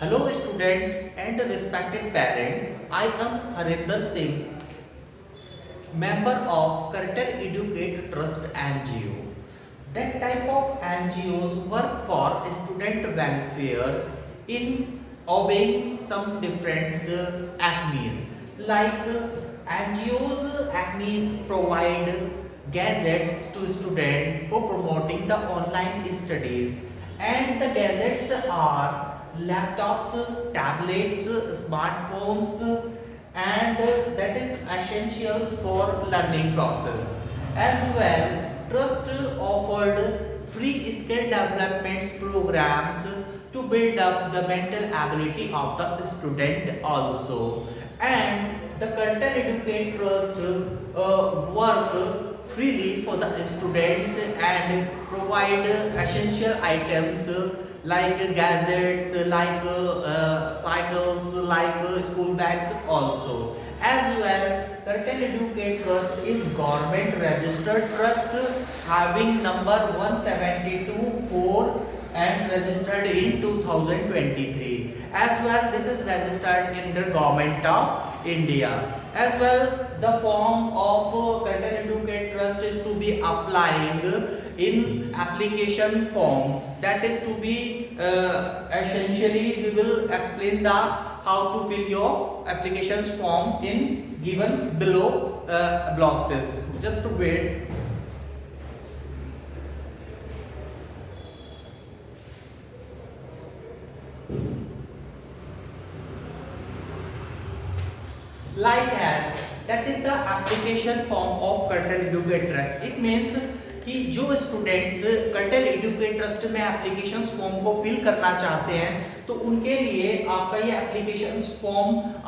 Hello student and respected parents, I am Harinder Singh, member of Cartel Educate Trust NGO. That type of NGOs work for student welfares in obeying some different acmes. Like NGOs acmes provide gadgets to students for promoting the online studies, and the gadgets are laptops, tablets, smartphones, and that is essentials for learning process. As well, trust offered free skill development programs to build up the mental ability of the student also. And the Cartel Educate Trust work freely for the students and provide essential items like gadgets, like cycles, like school bags also. As well, Cartel Educate Trust is government registered trust having number 172/4 and registered in 2023. As well, this is registered in the government of India. As well, the form of Cartel Educate Trust is to be applying in application form, that is to be essentially we will explain the how to fill your applications form in given below blocks. Just to wait. Like as that is the application form of Cartel Educate Trust. It means कि जो students Kartal educate trust में application form को fill करना चाहते हैं तो उनके लिए आपका ये एप्लीकेशन फॉर्म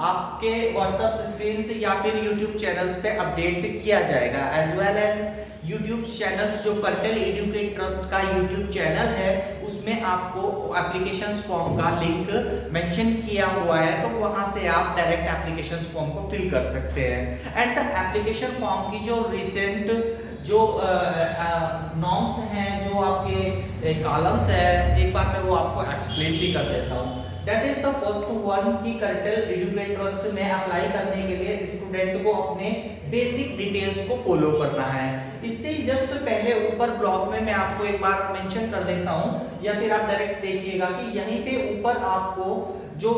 आपके व्हाट्सएप स्क्रीन से या फिर यूट्यूब चैनल्स पे अपडेट किया जाएगा। As well as YouTube channels जो कर्टल एजुकेट ट्रस्ट का यूट्यूब चैनल है उसमें आपको एप्लीकेशन फॉर्म का लिंक मेंशन किया हुआ है, तो वहां से आप डायरेक्ट एप्लीकेशन फॉर्म को फिल कर सकते हैं। एंड द एप्लीकेशन फॉर्म की जो रिसेंट जो नॉर्म्स हैं, जो आपके कॉलम्स है, एक बार मैं वो आपको एक्सप्लेन भी कर देता हूँ। That is the first one कि कर्टल एजुकेट ट्रस्ट में अप्लाई करने के लिए स्टूडेंट को अपने बेसिक डिटेल्स को फॉलो करना है। इससे जस्ट पहले ऊपर ब्लॉक में मैं आपको एक बार मेंशन कर देता हूँ, या फिर आप डायरेक्ट देखिएगा कि यहीं पे ऊपर आपको जो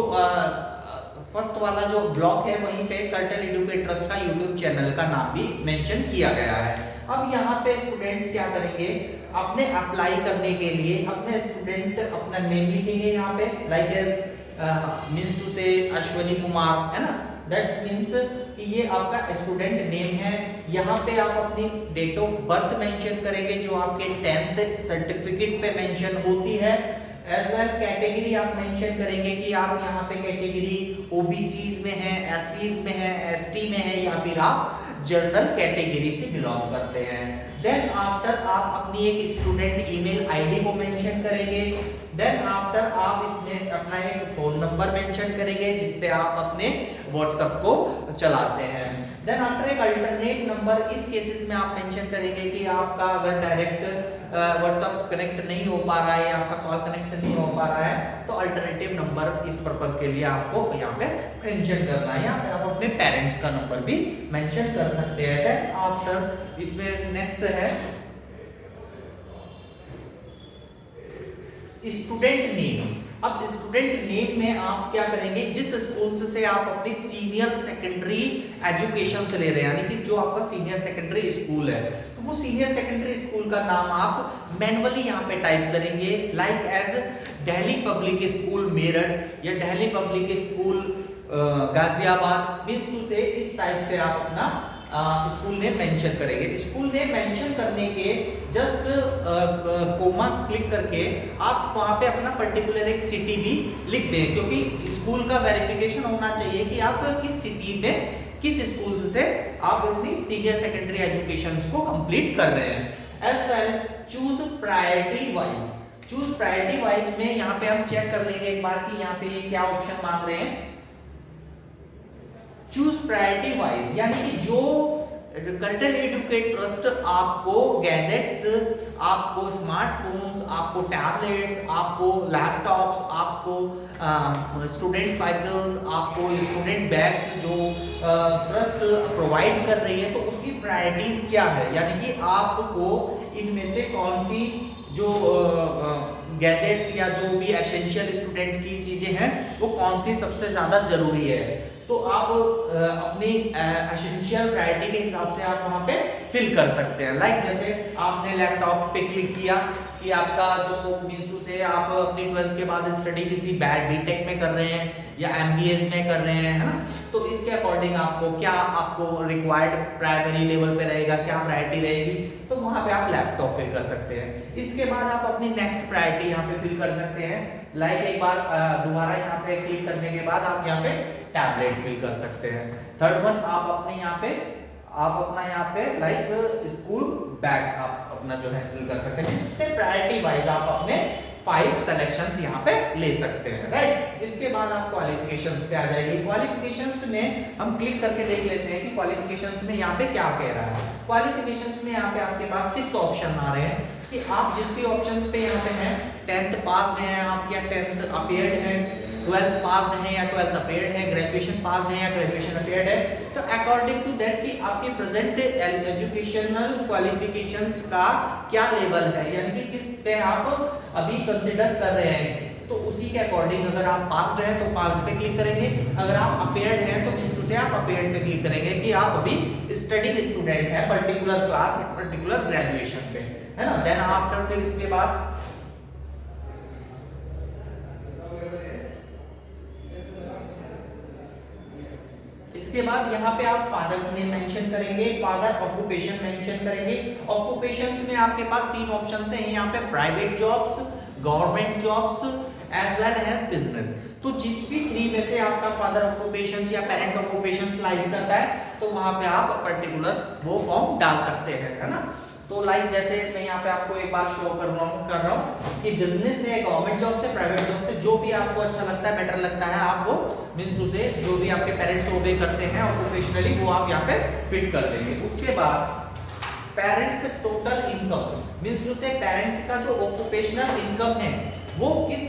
फर्स्ट वाला जो ब्लॉक है वहीं पे कर्टल एजुकेट ट्रस्ट का यूट्यूब चैनल का नाम भी मेंशन किया गया है। अब यहाँ पे स्टूडेंट्स क्या करेंगे, अपने अप्लाई करने के लिए अपने स्टूडेंट अपना नेम लिखेंगे यहाँ पे, लाइक एज मींस टू से अश्विनी कुमार, है ना। दैट मींस कि ये आपका स्टूडेंट नेम है। यहाँ पे आप अपनी डेट ऑफ बर्थ मेंशन करेंगे जो आपके 10th सर्टिफिकेट पे मेंशन होती है। एज वेल कैटेगरी आप मेंशन करेंगे कि आप यहाँ पे कैटेगरी ओबीसीज में है, एससीज में है, एसटी में है, या फिर आप जनरल कैटेगरी से बिलोंग करते हैं। देन आफ्टर आप अपनी एक स्टूडेंट ईमेल आईडी को मेंशन करेंगे। देन आफ्टर आप इसमें अपना एक फोन नंबर मेंशन करेंगे जिस पे आप अपने व्हाट्सएप को चलाते हैं। देन आफ्टर एक अल्टरनेट नंबर, इस केसेस में आप मेंशन करेंगे कि आपका अगर डायरेक्ट व्हाट्सएप कनेक्ट नहीं हो पा रहा है या आपका कॉल कनेक्ट नहीं हो पा रहा है तो अल्टरनेटिव नंबर इस पर्पस के लिए आपको यहाँ पे मेंशन करना है। यहाँ पे आप अपने पेरेंट्स का नंबर भी मेंशन कर सकते हैं। देन आफ्टर इसमें नेक्स्ट है स्टूडेंट नेम। अब स्टूडेंट नेम में आप क्या करेंगे, जिस स्कूल से आप अपनी सीनियर सेकेंडरी एजुकेशन से ले रहे हैं, यानी कि जो आपका सीनियर सेकेंडरी स्कूल है तो वो सीनियर सेकेंडरी स्कूल का नाम आप मैन्युअली यहाँ पे टाइप करेंगे, like as Delhi public school Meerut या Delhi public school Ghaziabad, means to say इस टाइप से आप अपना स्कूल नेम मेंशन करेंगे। स्कूल नेम मेंशन करने के जस्ट कोमा क्लिक करके आप वहां पे अपना पर्टिकुलर एक सिटी भी लिख दें, क्योंकि स्कूल का वेरिफिकेशन होना चाहिए कि आप किस सिटी में किस स्कूल से आप अपनी सीनियर सेकेंडरी एजुकेशन को कंप्लीट कर रहे हैं। As well choose priority wise, choose priority wise में यहाँ पे हम चेक कर लेंगे एक बार कि यहाँ पे क्या ऑप्शन मांग रहे हैं। चूज प्रायोरिटी वाइज, यानी कि जो कर्टल एडुकेट ट्रस्ट आपको गैजेट्स, आपको स्मार्टफोन्स, आपको टैबलेट्स, आपको लैपटॉप्स, आपको स्टूडेंट साइकिल्स, आपको स्टूडेंट बैग्स जो ट्रस्ट प्रोवाइड कर रही है, तो उसकी प्रायोरिटीज क्या है, यानी कि आपको इनमें से कौन सी जो गैजेट्स या जो भी एसेंशियल स्टूडेंट की चीजें हैं वो कौन सी सबसे ज्यादा जरूरी है। तो आप अपनी एसेंशियल प्रायोरिटी के हिसाब से आप वहां पे फिल कर सकते हैं। लाइक जैसे आपने लैपटॉप पे क्लिक किया कि आपका जो मींस टू से आप अपनी 12th के बाद स्टडी किसी बीटेक में कर रहे हैं या एमबीएस में कर रहे हैं, है ना, तो इसके अकॉर्डिंग आपको क्या आपको रिक्वायर्ड प्राइमरी लेवल पे रहेगा, क्या प्रायोरिटी रहेगी, तो वहां पे आप लैपटॉप फिल कर सकते हैं। इसके बाद आप अपनी नेक्स्ट प्रायोरिटी यहाँ पे फिल कर सकते हैं। लाइक एक बार दोबारा यहाँ पे क्लिक करने के बाद आप यहाँ पे टैबलेट फिल कर सकते हैं। थर्ड वन आप अपने यहाँ पे अपना यहाँ पे लाइक स्कूल बैग आप अपना जो है फिल कर सकते हैं। इससे प्रायोरिटी वाइज आप अपने 5 सिलेक्शंस यहाँ पे ले सकते हैं, राइट। इसके बाद आप क्वालिफिकेशंस पे आ जाएगी। क्वालिफिकेशंस में हम क्लिक करके देख लेते हैं कि क्वालिफिकेशंस में यहाँ पे क्या कह रहा है। क्वालिफिकेशंस में यहाँ पे आपके पास 6 ऑप्शन आ रहे हैं कि आप जिस भी ऑप्शंस पे यहाँ पे हैं, 10th पास्ड हैं आप या 10th अपीयर्ड है, 12th पास्ड है या 12th अपीयर्ड है, ग्रेजुएशन पास्ड है या ग्रेजुएशन अपीयर्ड है, तो अकॉर्डिंग टू दैट कि आपके प्रेजेंट एजुकेशनल क्वालिफिकेशंस का क्या लेवल है, यानी कि किस पे आप अभी कंसीडर कर रहे हैं, तो उसी के अकॉर्डिंग अगर आप पास्ड हैं तो पास्ड पे क्लिक करेंगे, अगर आप अपीयर्ड हैं तो इससे आप अपीयर्ड पे क्लिक करेंगे कि आप अभी स्टडिंग स्टूडेंट हैं पर्टिकुलर क्लास या पर्टिकुलर ग्रेजुएशन पे, है ना। देन आफ्टर फिर इसके बाद यहाँ पे आप फादर्स नेम मेंशन करेंगे, फादर ऑक्यूपेशन मेंशन करेंगे। ऑक्यूपेशंस में आपके पास 3 ऑप्शंस हैं यहाँ पे, private jobs, government jobs as well as business. तो जिस भी 3 में से आपका फादर ऑक्यूपेशन या पेरेंट ऑक्यूपेशन लाइज करता है तो वहां पे आप पर्टिकुलर वो फॉर्म डाल सकते हैं, है ना। तो लाइक जैसे मैं यहाँ पे आपको एक बार शो कर रहा हूँ कि बिजनेस से, गवर्नमेंट जॉब से, प्राइवेट जॉब से, जो भी आपको अच्छा लगता है, बेटर लगता है, आप वो मींस उसे जो भी आपके पेरेंट्स ओबे करते हैं ऑक्यूपेशनली वो आप यहाँ पे फिट कर देंगे। उसके बाद पेरेंट्स टोटल इनकम मींस उसे पेरेंट का जो ऑक्यूपेशनल इनकम है वो किस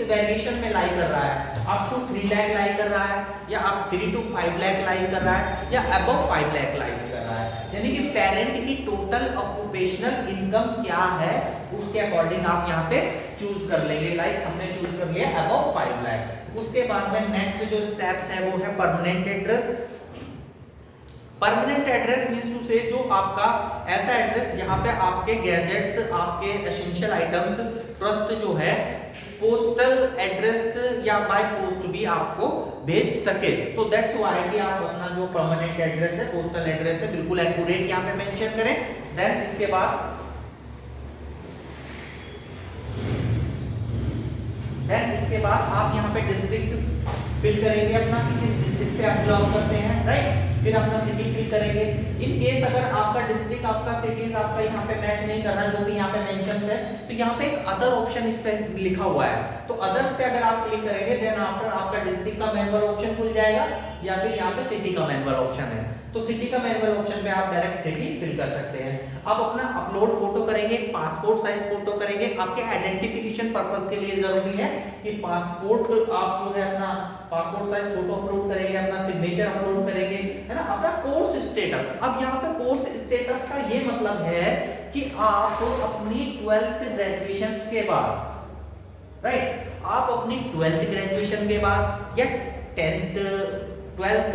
वेरिएशन में लाई कर रहा है, अप टू 3 लाख लाई कर रहा है या अप 3 to 5 लाख लाई कर रहा है या अबव 5 लाख लाई कर रहा है, यानी कि पेरेंट की टोटल ऑक्यूपेशनल इनकम क्या है उसके अकॉर्डिंग आप यहाँ पे चूज कर लेंगे। लाइक हमने चूज कर लिया अबव 5 लाख। उसके बाद में नेक्स्ट जो स्टेप्स है वो है permanent address. Permanent address means से जो आपका ऐसा एड्रेस यहाँ पे आपके गैजेट्स, आपके एसेंशियल आइटम्स ट्रस्ट जो है पोस्टल एड्रेस या बाय पोस्ट भी आपको भेज सके, तो दैट्स व्हाई कि आप अपना जो परमानेंट एड्रेस है, पोस्टल एड्रेस है, बिल्कुल एक्यूरेट यहाँ पे मेंशन करें। देन इसके बाद आप यहाँ पे डिस्ट्रिक्ट फिल करेंगे अपना कि किस डिस्ट्रिक्ट पे आप बिलोंग करते हैं, राइट। फिर अपना सिटी फिल करेंगे। इन केस अगर आपका डिस्ट्रिक्ट, आपका सिटीज आपका यहाँ पे मैच नहीं कर रहा है जो भी यहाँ पे मेंशन है, तो यहाँ पे एक अदर ऑप्शन इस पे लिखा हुआ है, तो अदर्स पे अगर आप क्लिक करेंगे देन आफ्टर आपका डिस्ट्रिक्ट का मैनुअल ऑप्शन खुल जाएगा या फिर यहाँ पे सिटी का मैनुअल ऑप्शन है, तो सिटी का मैनुअल ऑप्शन पे आप डायरेक्ट सिटी फिल कर सकते हैं। आप अपना अपलोड फोटो करेंगे, पासपोर्ट साइज फोटो करेंगे। आपके आइडेंटिफिकेशन पर्पस के लिए जरूरी है कि पासपोर्ट आप जो है अपना पासपोर्ट साइज फोटो अपलोड करेंगे, अपना सिग्नेचर अपलोड करेंगे, है ना। अपना कोर्स स्टेटस, अब यहाँ पे कोर्स स्टेटस का ये मतलब है कि आप अपनी 12th ग्रेजुएशन के बाद, राइट, आप अपनी 12th ग्रेजुएशन के बाद या 10th 12th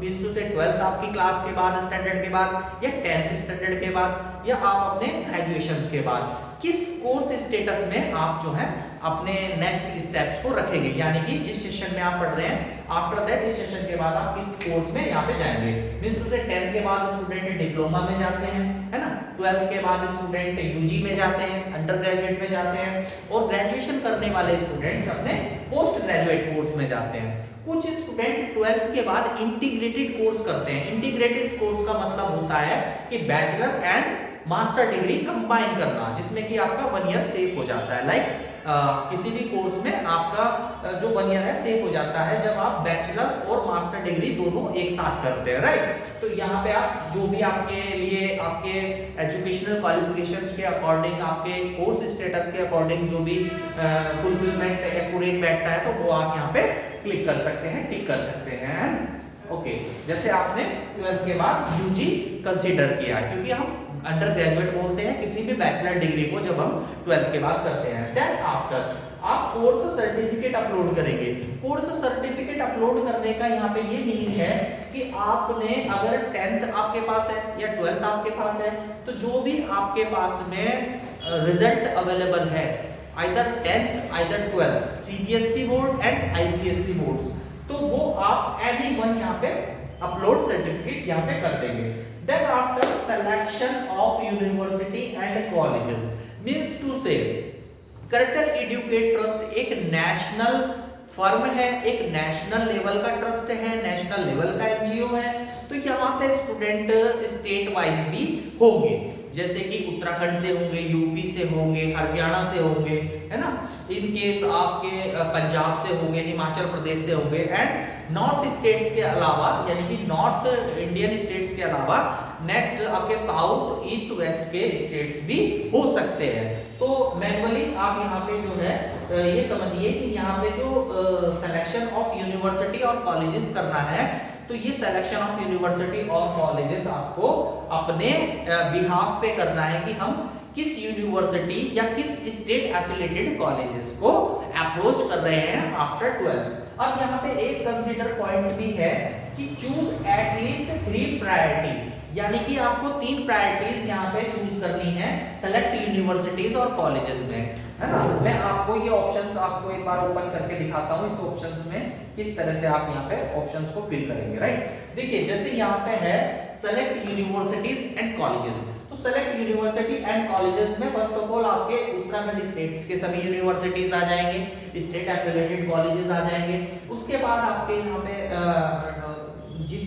मींस टू से 12th आपकी क्लास के बाद, स्टैंडर्ड के बाद या 10th स्टैंडर्ड के बाद या आप अपने ग्रेजुएशन के बाद किस कोर्स स्टेटस में आप जो है अपने नेक्स्ट स्टेप्स को रखेंगे, यानी कि जिस सेशन में आप पढ़ रहे हैं आफ्टर दैट इस सेशन के बाद आप किस कोर्स में यहाँ पे जाएंगे। मींस टू से 10th के बाद स्टूडेंट डिप्लोमा में जाते हैं, है ना, 12th के बाद स्टूडेंट यूजी में जाते हैं, अंडर ग्रेजुएट में जाते हैं, और ग्रेजुएशन करने वाले स्टूडेंट्स अपने पोस्ट ग्रेजुएट कोर्स में जाते हैं। कुछ स्टूडेंट 12th के बाद इंटीग्रेटेड कोर्स करते हैं। इंटीग्रेटेड कोर्स का मतलब होता है कि bachelor and master degree combine करना, जिसमें कि आपका 1 ईयर सेव हो जाता है। लाइक किसी भी कोर्स में आपका जो 1 ईयर है सेव हो जाता है जब आप बैचलर और मास्टर डिग्री दोनों एक साथ करते हैं, राइट। तो यहाँ पे आप जो भी आपके लिए आपके एजुकेशनल क्वालिफिकेशंस के अकॉर्डिंग, आपके कोर्स स्टेटस के अकॉर्डिंग जो भी फुलफिलमेंट एक्यूरेट बैठता है तो वो आप यहाँ पे क्लिक कर सकते हैं, टिक कर सकते हैं। ओके, जैसे आपने 12th के बाद यूजी कंसीडर किया, क्योंकि हम अंडर ग्रेजुएट बोलते हैं किसी भी बैचलर डिग्री को जब हम 12th के बाद करते हैं। देन आफ्टर आप कोर्स सर्टिफिकेट अपलोड करेंगे। कोर्स सर्टिफिकेट अपलोड करने का यहाँ पे ये मीनिंग है कि आपने अगर 10th आपके पास है या 12th आपके पास है तो जो भी आपके पास में रिजल्ट अवेलेबल है, either 10th either 12th, CBSE board and ICSE board, तो वो आप एनी वन यहाँ पे अपलोड सर्टिफिकेट यहाँ पे कर देंगे। Then after selection of university and colleges means to say Kartal educate trust एक नेशनल फर्म है, एक नेशनल लेवल का ट्रस्ट है, नेशनल लेवल का एनजीओ है। तो यहाँ पे स्टूडेंट स्टेट वाइज भी होंगे, जैसे कि उत्तराखंड से होंगे, यूपी से होंगे, हरियाणा से होंगे, है ना, इन केस आपके पंजाब से होंगे, हिमाचल प्रदेश से होंगे, एंड नॉर्थ स्टेट्स के अलावा यानी कि नॉर्थ इंडियन स्टेट्स के अलावा नेक्स्ट आपके साउथ ईस्ट वेस्ट के स्टेट्स भी हो सकते हैं। तो मैनुअली आप यहाँ पे जो है ये समझिए कि यहाँ पे जो सिलेक्शन ऑफ यूनिवर्सिटी और कॉलेजेस करना है, तो ये सिलेक्शन ऑफ यूनिवर्सिटी और कॉलेजेस आपको अपने बिहाफ पे करना है कि हम किस यूनिवर्सिटी या किस स्टेट एफिलिएटेड कॉलेजेस को अप्रोच कर रहे हैं आफ्टर 12। अब यहाँ पे एक कंसीडर पॉइंट भी है कि चूज एटलीस्ट 3 प्रायोरिटी, यानी कि आपको 3 प्रायोरिटीज यहाँ पे चूज करनी है सेलेक्ट यूनिवर्सिटीज और कॉलेजेस में, है ना। मैं आपको ये ऑप्शंस आपको एक बार ओपन करके दिखाता हूँ, इस ऑप्शंस में किस तरह से आप यहाँ पे ऑप्शंस को फिल करेंगे, राइट। देखिए जैसे यहाँ पे है सेलेक्ट यूनिवर्सिटीज एंड कॉलेजेस, तो सेलेक्ट यूनिवर्सिटी एंड कॉलेजेस में फर्स्ट ऑफ ऑल आपके उत्तराखंड स्टेट्स के सभी यूनिवर्सिटीज आ जाएंगे, स्टेट एफिलिएटेड कॉलेजेस आ जाएंगे। उसके बाद आपके यहाँ पे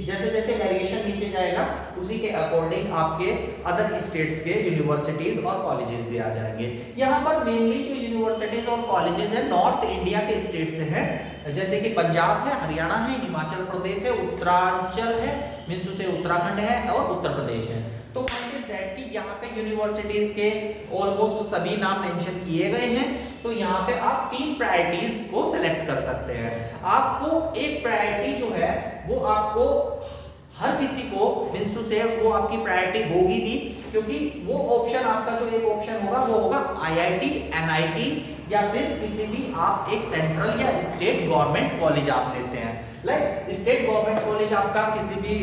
जैसे जैसे वेरिएशन नीचे जाएगा उसी के अकॉर्डिंग आपके अदर स्टेट्स के यूनिवर्सिटीज और कॉलेजेस भी आ जाएंगे। यहाँ पर मेनली जो यूनिवर्सिटीज और कॉलेजेस है नॉर्थ इंडिया के स्टेट से है, जैसे कि पंजाब है, हरियाणा है, हिमाचल प्रदेश है, उत्तरांचल है, मींस से उत्तराखंड है और उत्तर प्रदेश है। तो कि यहाँ पे यूनिवर्सिटीज के ऑलमोस्ट सभी नाम मेंशन किए गए हैं। तो यहाँ पे आप 3 प्रायोरिटीज को सिलेक्ट कर सकते हैं। आपको एक प्रायोरिटी जो है वो आपको हर किसी को मिंसू से वो आपकी प्रायोरिटी होगी भी, क्योंकि वो ऑप्शन आपका जो एक ऑप्शन होगा वो होगा आईआईटी, एनआईटी या फिर किसी भी आप एक सेंट्रल या स्टेट गवर्नमेंट कॉलेज आप लेते हैं। लाइक स्टेट गवर्नमेंट कॉलेज आपका किसी भी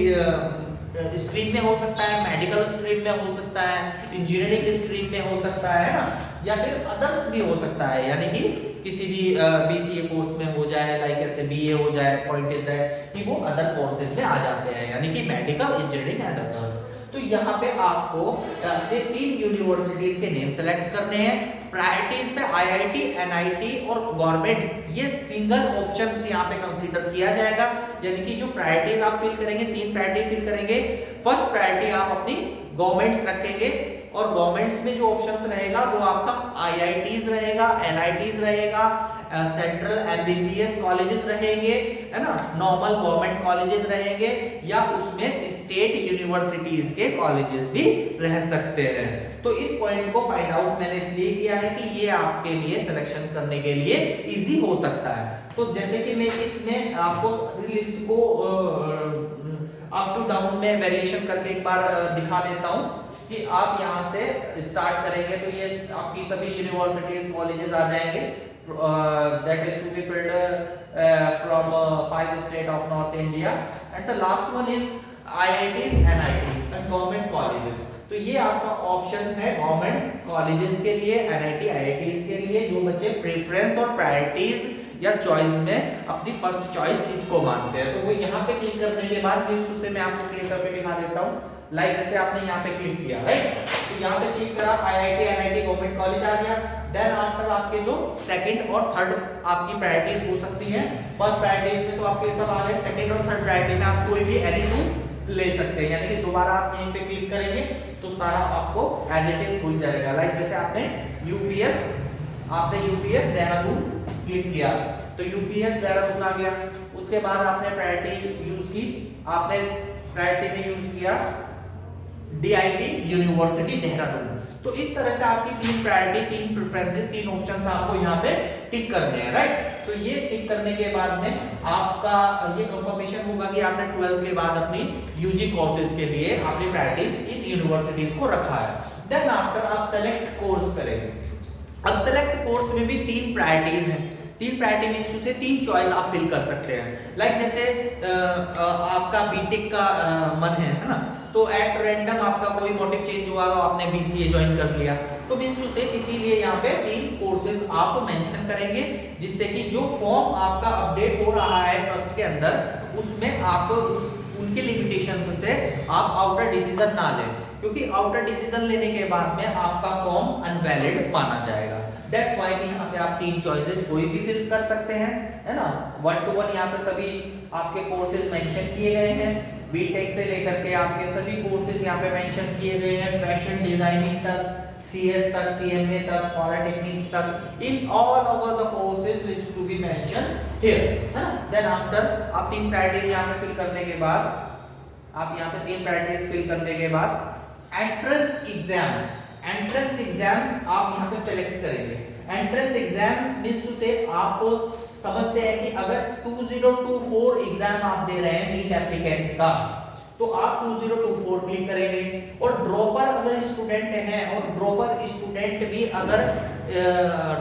स्ट्रीम में हो सकता है, मेडिकल स्ट्रीम में हो सकता है, इंजीनियरिंग स्ट्रीम में हो सकता है ना, या फिर अदर्स भी हो सकता है, यानी कि किसी भी बीसीए कोर्स में हो जाए, लाइक ऐसे बीए हो जाए। पॉइंट इज दैट कि वो अदर कोर्सेज में आ जाते हैं, यानी कि मेडिकल, इंजीनियरिंग एंड अदर्स। तो यहाँ पे आपको ये 3 यूनिवर्सिटीज के नेम सेलेक्ट करने हैं। प्रायोरिटीज पे आईआईटी, एनआईटी और गवर्नमेंट्स, ये सिंगल ऑप्शंस यहाँ पे कंसीडर किया जाएगा, यानी कि जो प्रायोरिटीज आप फिल करेंगे, 3 प्रायोरिटी फिल करेंगे। फर्स्ट प्रायोरिटी आप अपनी गवर्नमेंट्स रखेंगे और गवर्नमेंट्स में जो ऑप्शंस रहेगा वो आपका आईआईटीज रहेगा, एनआईटीज रहेगा, सेंट्रल एमबीबीएस कॉलेजेस रहेंगे, है ना, नॉर्मल गवर्नमेंट कॉलेजेस रहेंगे, या उसमें स्टेट यूनिवर्सिटीज के कॉलेजेस भी रह सकते हैं। तो इस पॉइंट को फाइंड आउट मैंने इसलिए किया है कि ये आपके लिए सिलेक्शन करने के लिए इजी हो सकता है। तो जैसे कि मैं इसमें आपको लिस्ट को अप टू डाउन में वेरिएशन करके एक बार दिखा देता हूं कि आप यहां से स्टार्ट करेंगे तो ये आपकी सभी यूनिवर्सिटीज कॉलेजेस आ जाएंगे, that is to be filled from 5 states of North India, and the last one is IITs, NITs and government colleges। तो ये आपका ऑप्शन है गवर्नमेंट कॉलेजेस के लिए, एनआईटी, आईआईटीज के लिए, जो बच्चे प्रेफरेंस और प्रायोरिटीज या चॉइस में अपनी फर्स्ट चॉइस इसको मानते हैं। तो वो यहाँ पे क्लिक करने के बाद लिस्ट से मैं आपको क्लिक करके दिखा देता हूँ। लाइक जैसे आपने यहाँ पे क्लिक किया, राइट, तो यहाँ पे क्लिक करा, आईआईटी, एनआईटी, गवर्नमेंट कॉलेज आ गया। देन आफ्टर आपके जो सेकंड और थर्ड आपकी प्रायोरिटीज हो सकती हैं। फर्स्ट प्रायोरिटीज में तो आपके सब आ गए, सेकंड और थर्ड प्रायोरिटी में आप कोई भी एनी 2 ले सकते हैं, यानी कि दोबारा आप यहीं पे क्लिक करेंगे तो सारा आपको एज इट इज खुल जाएगा। लाइक जैसे आपने यूपीएस आपने यूपीएस देहरादून क्लिक किया तो यूपीएस देहरादून आ गया। उसके बाद आपने प्रायोरिटी यूज की, आपने प्रायोरिटी में यूज किया डीआईटी यूनिवर्सिटी देहरादून। तो इस तरह से आपकी तीन प्रायोरिटी, तीन प्रेफरेंसेस, तीन ऑप्शंस आपको यहाँ पे टिक करने हैं, राइट। तो ये टिक करने के बाद में आपका ये कंफर्मेशन होगा कि आपने 12th के बाद अपनी यूजी कोर्सेज के लिए अपनी प्रायोरिटीज इन यूनिवर्सिटीज को रखा है। देन आफ्टर आप सेलेक्ट कोर्स करेंगे। अब सेलेक्ट कोर्स में भी तीन प्रायोरिटीज हैं। तीन प्रायोरिटी मींस से तीन चॉइस आप फिल कर सकते हैं। लाइक जैसे आपका बीटेक का मन है ना, तो एट रैंडम आपका कोई मोटिव चेंज हुआ तो आपने बीसीए ज्वाइन कर लिया, तो मींस से इसीलिए यहाँ पे तीन कोर्सेज आप मेंशन करेंगे, जिससे कि जो फॉर्म आपका अपडेट हो रहा है ट्रस्ट के अंदर उसमें आप उनके लिमिटेशंस से आप आउटर डिसीजन ना लें, क्योंकि आउटर डिसीजन लेने के बाद में आपका फॉर्म अनवैलिड माना जाएगा। दैट्स व्हाई कि यहाँ पे आप तीन चॉइसेस कोई भी फिल कर सकते हैं, है ना। 1 to 1 यहाँ पे सभी आपके कोर्सेज मेंशन किए गए हैं। बीटेक से लेकर के आपके सभी कोर्सेज यहाँ पे मेंशन किए गए हैं, फैशन डिजाइनिंग तक, सीएस तक, सीएमए तक, पॉलिटेक्निक्स तक, in all over the courses is to be mention here, है ना। देन आफ्टर आप तीन प्रायोरिटीज यहाँ पे फिल करने के बाद, आप यहाँ पे तीन प्रायोरिटीज फिल करने के बाद एंट्रेंस एग्जाम, एंट्रेंस एग्जाम आप यहाँ पे सेलेक्ट करेंगे। एंट्रेंस एग्जाम मींस से आप समझते हैं कि अगर 2024 एग्जाम आप दे रहे हैं नीट एप्लीकेंट का, तो आप 2024 क्लिक करेंगे। और ड्रॉपर अगर स्टूडेंट हैं और ड्रॉपर स्टूडेंट भी अगर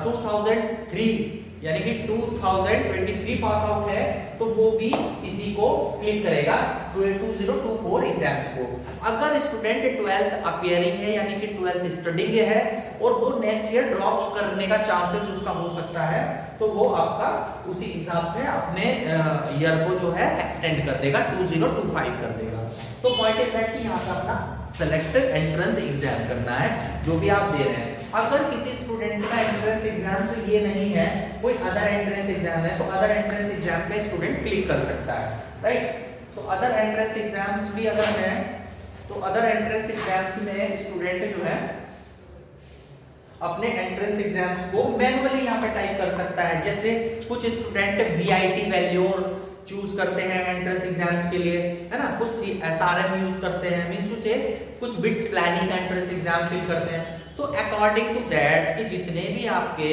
2003 यानी कि 2023 पास आउट है, तो वो भी इसी को क्लिक करेगा 2024 एग्जाम्स को। अगर स्टूडेंट 12th अपियरिंग है यानी कि 12th स्टडिंग है और वो नेक्स्ट ईयर ड्रॉप करने का चांसेस उसका हो सकता है, तो वो आपका उसी हिसाब से अपने ईयर को जो है एक्सटेंड कर देगा, 2025 कर देगा। तो पॉइंट इज दैट कि यहाँ पे अपना सेलेक्ट एंट्रेंस एग्जाम करना है जो भी आप दे रहे हैं। अगर किसी स्टूडेंट का एंट्रेंस एग्जाम से ये नहीं है, कोई अदर एंट्रेंस एग्जाम है, तो अदर एंट्रेंस एग्जाम पे स्टूडेंट क्लिक कर सकता है, राइट। तो अदर एंट्रेंस एग्जाम्स भी अगर हैं, तो अदर एंट्रेंस एग्जाम्स में स्टूडेंट जो है अपने एंट्रेंस एग्जाम्स को मैनुअली यहाँ पे टाइप कर सकता है। जैसे कुछ स्टूडेंट वीआईटी वैल्यूर चूज करते हैं एंट्रेंस एग्जाम्स के लिए, है ना, कुछ एसआरएम यूज करते हैं, मींस से कुछ BITS planning entrance exam fill करते हैं। तो अकॉर्डिंग टू दैट कि जितने भी आपके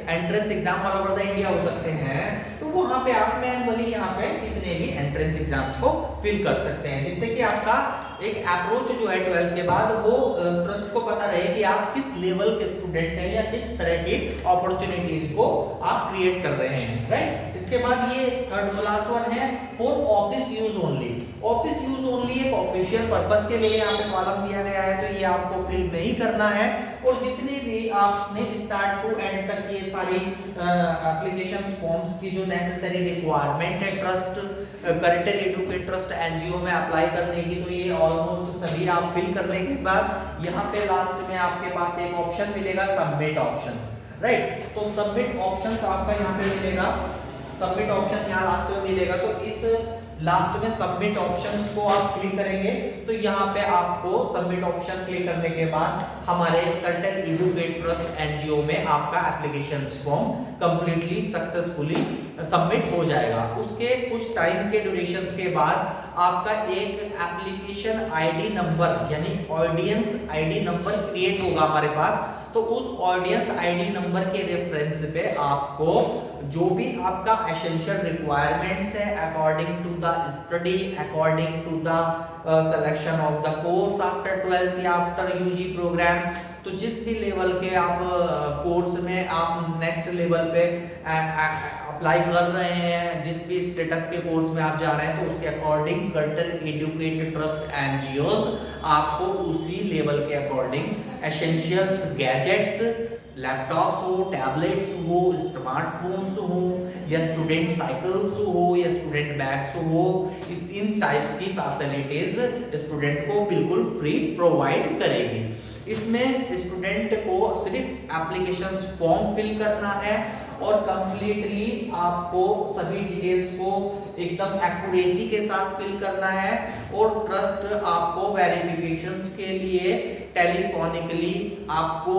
entrance exam all over the India हो सकते हैं, तो वहां पे आप मैनुअली यहाँ पे कितने भी एंट्रेंस एग्जाम्स को फिल कर सकते हैं, जिससे कि आपका एक अप्रोच जो है 12th के बाद वो ट्रस्ट को पता रहे कि आप किस लेवल के स्टूडेंट हैं या किस तरह की अपॉर्चुनिटीज को आप क्रिएट कर रहे हैं, राइट। इसके बाद ये थर्ड क्लास वन है for office use only. Office use only एक ऑफिशियल पर्पस के लिए यहाँ पे कॉलम दिया गया है, तो ये आपको फिल नहीं करना है। और जितने भी आपने स्टार्ट टू एंड तक ये सारी एप्लीकेशन फॉर्म्स की जो नेसेसरी रिक्वायरमेंट है ट्रस्ट करेंटल एडुकेट ट्रस्ट एनजीओ में अप्लाई करने की, तो ये ऑलमोस्ट सभी आप फिल करने के बाद यहाँ पे लास्ट में आपके पास एक ऑप्शन मिलेगा सबमिट ऑप्शन, राइट। तो सबमिट ऑप्शन आपका यहाँ पे मिलेगा, सबमिट ऑप्शन यहाँ लास्ट में मिलेगा। तो इस लास्ट में सबमिट ऑप्शंस को आप क्लिक करेंगे, तो यहाँ पे आपको सबमिट ऑप्शन क्लिक करने के बाद हमारे करेंटल एडुकेट ट्रस्ट एनजीओ में आपका application form completely successfully submit हो जाएगा। उसके कुछ टाइम के ड्यूरेशन के बाद आपका एक एप्लीकेशन आईडी नंबर यानी ऑडियंस आईडी नंबर क्रिएट होगा हमारे पास। तो उस ऑडियंस आईडी नंबर के रेफरेंस पे आपको जो भी आपका एसेंशियल रिक्वायरमेंट्स है according to the study, according to the selection of the course after 12th या आफ्टर यूजी प्रोग्राम, तो जिस भी लेवल के आप कोर्स में आप नेक्स्ट लेवल पे अप्लाई कर रहे हैं, जिस भी स्टेटस के कोर्स में आप जा रहे हैं, तो उसके अकॉर्डिंग करेंटल एडुकेट ट्रस्ट एनजीओस आपको उसी लेवल के अकॉर्डिंग एसेंशियल्स गैजेट्स, लैपटॉप्स हो, टैबलेट्स हो, स्मार्टफोन्स हो या स्टूडेंट साइकिल्स हो या स्टूडेंट बैग्स हो, इन टाइप्स की फैसिलिटीज स्टूडेंट को बिल्कुल फ्री प्रोवाइड करेगी। इसमें स्टूडेंट को सिर्फ एप्लीकेशन फॉर्म फिल करना है और कंप्लीटली आपको सभी डिटेल्स को एकदम एक्यूरेसी के साथ फिल करना है। और ट्रस्ट आपको वेरिफिकेशंस के लिए टेलीफोनिकली आपको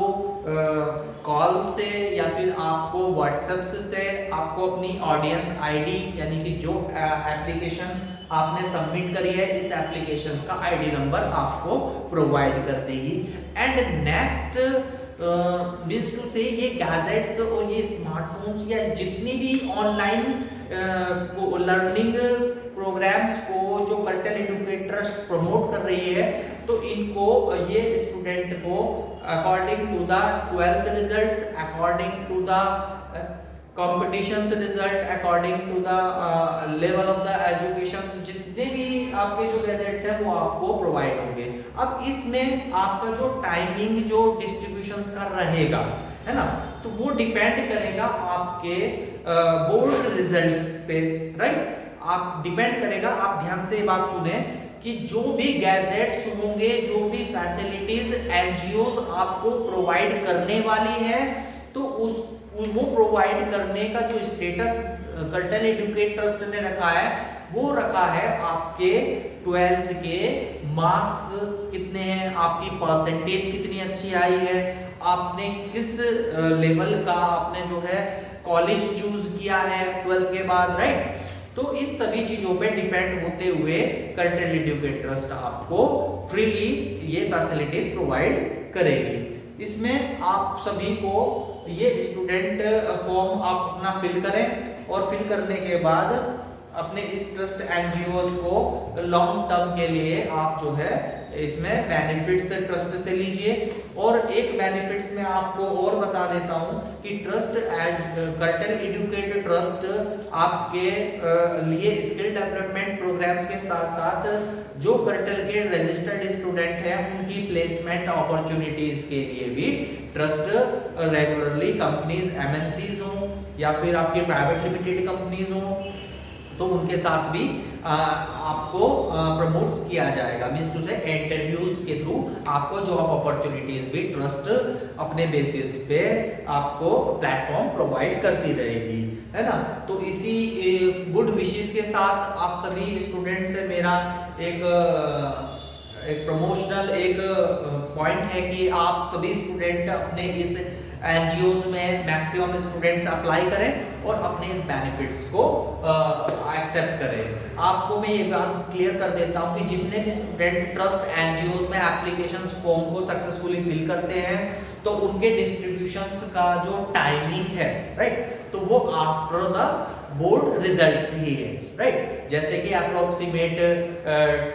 कॉल से या फिर आपको व्हाट्सएप से आपको अपनी ऑडियंस आईडी यानी कि जो एप्लीकेशन आपने सबमिट करी है इस एप्लीकेशन का आईडी नंबर आपको प्रोवाइड कर देगी। एंड नेक्स्ट मीन्स टू से ये गैजेट्स और ये स्मार्टफोन्स या जितनी भी ऑनलाइन लर्निंग प्रोग्राम्स को जो कर्टल एडुकेट ट्रस्ट प्रमोट कर रही है, तो इनको ये स्टूडेंट को according to the 12th results, according to the competitions result, according to the level of the education, जितने भी आपके जो गैजेट्स हैं वो आपको प्रोवाइड होंगे। अब इसमें आपका जो टाइमिंग जो डिस्ट्रीब्यूशंस का रहेगा है ना, तो वो डिपेंड करेगा आपके बोर्ड रिजल्ट्स पे, राइट। आप डिपेंड करेगा, आप ध्यान से ये बात सुने कि जो भी गैजेट्स होंगे, जो भी फैसिलिटीज एनजीओज आपको प्रोवाइड करने वाली है, तो वो प्रोवाइड करने का जो स्टेटस कर्टल एडुकेट ट्रस्ट ने रखा है वो रखा है आपके 12th के मार्क्स कितने हैं, आपकी परसेंटेज कितनी अच्छी आई है, आपने किस लेवल का आपने जो है कॉलेज चूज किया है 12th के बाद, राइट। तो इन सभी चीजों पे डिपेंड होते हुए कर्टल एडुकेट ट्रस्ट आपको फ्रीली ये फैसिलिटीज प्रोवाइड करेगी। इसमें आप सभी को ये स्टूडेंट फॉर्म आप अपना फिल करें और फिल करने के बाद अपने इस ट्रस्ट एनजीओज को लॉन्ग टर्म के लिए आप जो है इसमें बेनिफिट्स ट्रस्ट से लीजिए। और एक बेनिफिट्स में आपको और बता देता हूं कि ट्रस्ट कर्टल एडुकेट ट्रस्ट आपके लिए स्किल डेवलपमेंट प्रोग्राम्स के साथ साथ जो कर्टल के रजिस्टर्ड स्टूडेंट हैं उनकी प्लेसमेंट अपॉर्चुनिटीज के लिए भी ट्रस्ट रेगुलरली कंपनीज एमएनसीज हो या फिर आपकी प्राइवेट लिमिटेड कंपनीज हो, तो उनके साथ भी आपको प्रमोट किया जाएगा। मींस टू से इंटरव्यूज के थ्रू आपको जॉब अपॉर्चुनिटीज भी ट्रस्ट अपने बेसिस पे आपको प्लेटफॉर्म प्रोवाइड करती रहेगी, है ना। तो इसी गुड विशेस के साथ आप सभी स्टूडेंट से मेरा एक प्रमोशनल एक पॉइंट है कि आप सभी स्टूडेंट अपने इस एनजीओज में मैक्सिमम स्टूडेंट्स अप्लाई करें और अपने इस बेनिफिट्स को एक्सेप्ट करें। आपको मैं ये बात क्लियर कर देता हूं कि जितने भी स्टूडेंट ट्रस्ट एनजीओज में एप्लीकेशन फॉर्म को सक्सेसफुली फिल करते हैं तो उनके डिस्ट्रीब्यूशंस का जो टाइमिंग है, राइट, तो वो आफ्टर द बोर्ड रिजल्ट्स ही है, राइट। जैसे कि अप्रोक्सीमेट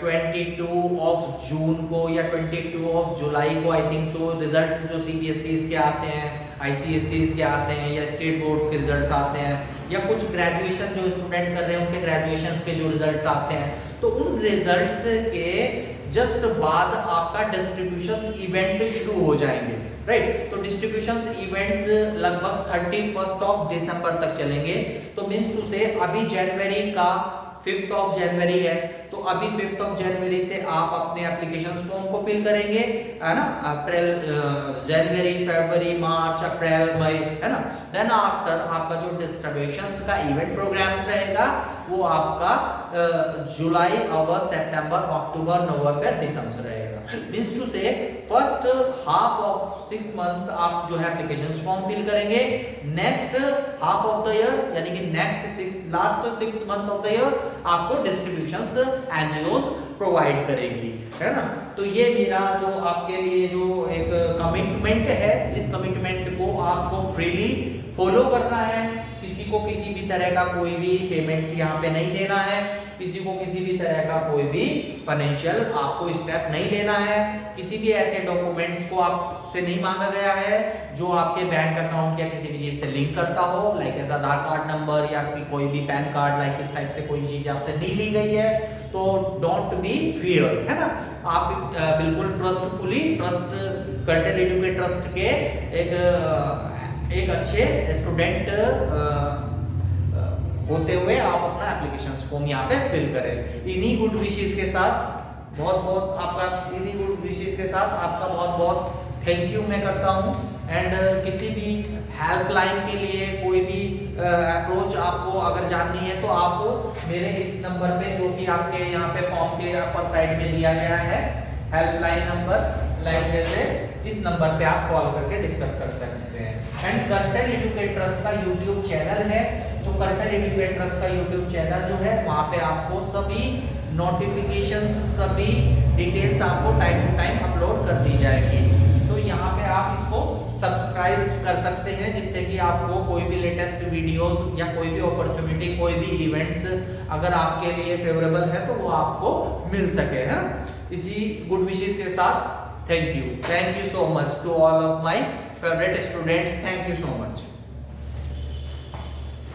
22 ऑफ जून को या 22 ऑफ जुलाई को आई थिंक सो रिजल्ट्स जो सीबीएसई के आते हैं, आईसीएसई के आते हैं या स्टेट बोर्ड्स के रिजल्ट्स आते हैं या कुछ ग्रेजुएशन जो स्टूडेंट कर रहे हैं उनके ग्रेजुएशन के जो रिजल्ट्स आते हैं, तो उन रिजल्ट्स के जस्ट बाद आपका डिस्ट्रीब्यूशन इवेंट शुरू हो जाएंगे, राइट। तो डिस्ट्रीब्यूशन इवेंट्स लगभग 31 ऑफ दिसंबर तक चलेंगे। तो मींस टू से अभी जनवरी का 5th ऑफ जनवरी है, तो अभी 5th ऑफ जनवरी से आप अपने एप्लीकेशन फॉर्म को फिल करेंगे, है ना। अप्रैल, जनवरी, फरवरी, मार्च, अप्रैल, मई, है ना। देन आफ्टर आपका जो डिस्ट्रीब्यूशंस का इवेंट प्रोग्राम्स रहेगा वो आपका जुलाई, अगस्त, सितंबर, अक्टूबर, नवंबर, दिसंबर रहेगा। मींस टू से फर्स्ट हाफ ऑफ 6 मंथ आप जो है एप्लीकेशन फॉर्म फिल करेंगे, next half of the year यानी कि last 6 month of the year आपको डिस्ट्रीब्यूशंस एनजीओज प्रोवाइड करेगी, है ना। तो ये मेरा जो आपके लिए जो एक कमिटमेंट है, इस कमिटमेंट को आपको फ्रीली फॉलो करना है। किसी को किसी भी तरह का कोई भी पेमेंट्स यहाँ पे नहीं देना है, किसी को किसी भी तरह का कोई भी फाइनेंशियल आपको स्टेप नहीं लेना है, किसी भी ऐसे डॉक्यूमेंट्स को आपसे नहीं मांगा गया है जो आपके बैंक अकाउंट या किसी भी चीज से लिंक करता हो, लाइक एज आधार कार्ड नंबर या कोई भी पैन कार्ड, लाइक इस टाइप से कोई चीज आपसे नहीं ली गई है। तो डोंट बी फियर, है ना। आप बिल्कुल ट्रस्टफुली ट्रस्ट कर्टल एडुकेट ट्रस्ट के एक अच्छे स्टूडेंट होते हुए आप अपना एप्लीकेशन फॉर्म यहाँ पे फिल करें। इन्हीं गुड विशेस के साथ इन्हीं गुड विशेस के साथ आपका बहुत बहुत थैंक यू मैं करता हूँ। एंड किसी भी हेल्पलाइन के लिए कोई भी अप्रोच आपको अगर जाननी है तो आप मेरे इस नंबर पे जो कि आपके यहाँ पे फॉर्म के अपर साइड में दिया गया है हेल्पलाइन नंबर, लाइक जैसे इस नंबर पे आप कॉल करके डिस्कस कर सकते हैं। एंड कर्टल एडुकेट ट्रस्ट का यूट्यूब चैनल है, तो कर्टल एडुकेट ट्रस्ट का यूट्यूब चैनल जो है वहाँ पे आपको सभी नोटिफिकेशंस, सभी डिटेल्स आपको टाइम टू टाइम अपलोड कर दी जाएगी। तो यहाँ पे आप इसको सब्सक्राइब कर सकते हैं, जिससे कि आपको कोई भी लेटेस्ट वीडियोस या कोई भी अपॉर्चुनिटी, कोई भी इवेंट्स अगर आपके लिए फेवरेबल है तो वो आपको मिल सके, है। इसी गुड विशेस के साथ thank you so much to all of my favourite students, thank you so much.